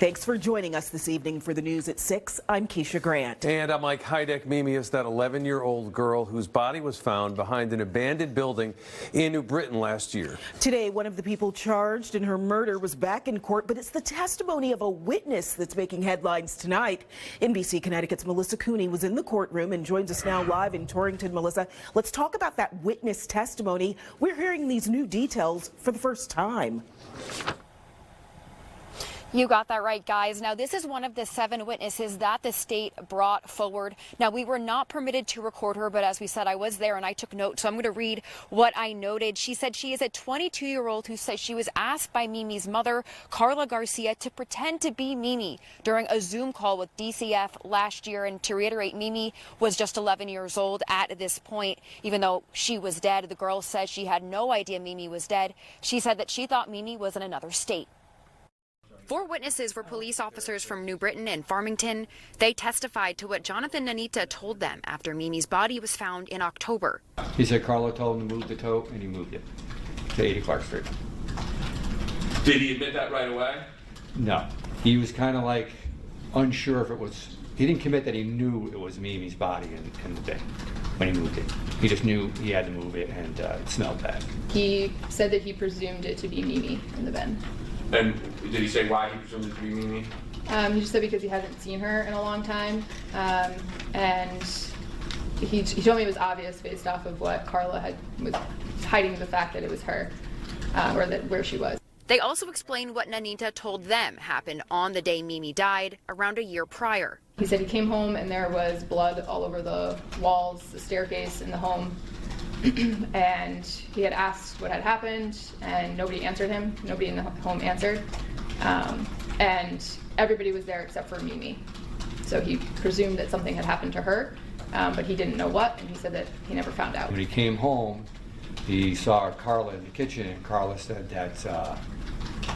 Thanks for joining us this evening for the news at 6. I'm Keisha Grant. And I'm Mike Heideck. Mimi is that 11-year-old girl whose body was found behind an abandoned building in New Britain last year. Today, one of the people charged in her murder was back in court, but it's the testimony of a witness that's making headlines tonight. NBC Connecticut's Melissa Cooney was in the courtroom and joins us now live in Torrington. Melissa, let's talk about that witness testimony. We're hearing these new details for the first time. You got that right, guys. Now, this is one of the 7 witnesses that the state brought forward. Now, we were not permitted to record her, but as we said, I was there and I took notes. So I'm going to read what I noted. She said she is a 22-year-old who says she was asked by Mimi's mother, Karla Garcia, to pretend to be Mimi during a Zoom call with DCF last year. And to reiterate, Mimi was just 11 years old at this point. Even though she was dead, the girl says she had no idea Mimi was dead. She said that she thought Mimi was in another state. 4 witnesses were police officers from New Britain and Farmington. They testified to what Jonathan Nanita told them after Mimi's body was found in October. He said Karla told him to move the tote, and he moved it to 80 Clark Street. Did he admit that right away? No. He was kind of like unsure if it was, he didn't commit that he knew it was Mimi's body in the bin when he moved it. He just knew he had to move it, and it smelled bad. He said that he presumed it to be Mimi in the bin. And did he say why he presumed it to be Mimi? He just said because he hasn't seen her in a long time, and he told me it was obvious based off of what Karla was hiding the fact that it was her, or that where she was. They also explained what Nanita told them happened on the day Mimi died, around a year prior. He said he came home and there was blood all over the walls, the staircase in the home. And he had asked what had happened, and nobody answered him. Nobody in the home answered. And everybody was there except for Mimi. So he presumed that something had happened to her, but he didn't know what, and he said that he never found out. When he came home, he saw Karla in the kitchen, and Karla said that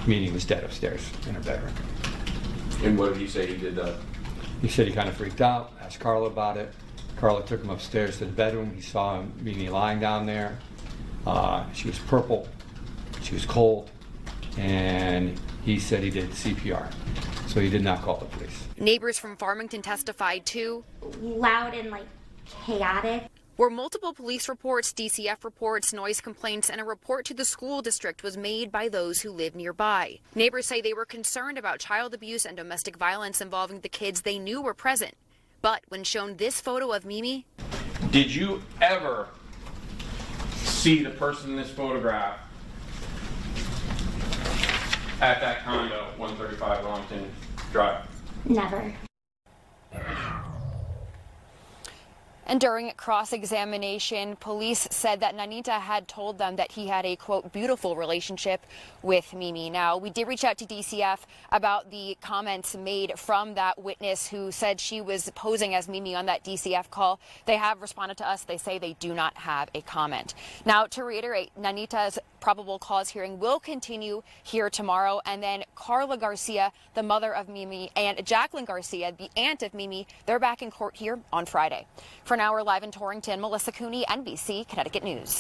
Mimi was dead upstairs in her bedroom. And what did he say he did? He said he kind of freaked out, asked Karla about it. Karla took him upstairs to the bedroom. He saw Mimi lying down there. She was purple, she was cold, and he said he did CPR. So he did not call the police. Neighbors from Farmington testified too. Loud and chaotic. Where multiple police reports, DCF reports, noise complaints, and a report to the school district was made by those who live nearby. Neighbors say they were concerned about child abuse and domestic violence involving the kids they knew were present. But when shown this photo of Mimi... Did you ever see the person in this photograph at that condo, 135 Longton Drive? Never. And during cross-examination, police said that Nanita had told them that he had a, quote, beautiful relationship with Mimi. Now, we did reach out to DCF about the comments made from that witness who said she was posing as Mimi on that DCF call. They have responded to us. They say they do not have a comment. Now, to reiterate, Nanita's probable cause hearing will continue here tomorrow. And then Karla Garcia, the mother of Mimi, and Jacqueline Garcia, the aunt of Mimi, they're back in court here on Friday. For now, we're live in Torrington. Melissa Cooney, NBC Connecticut News.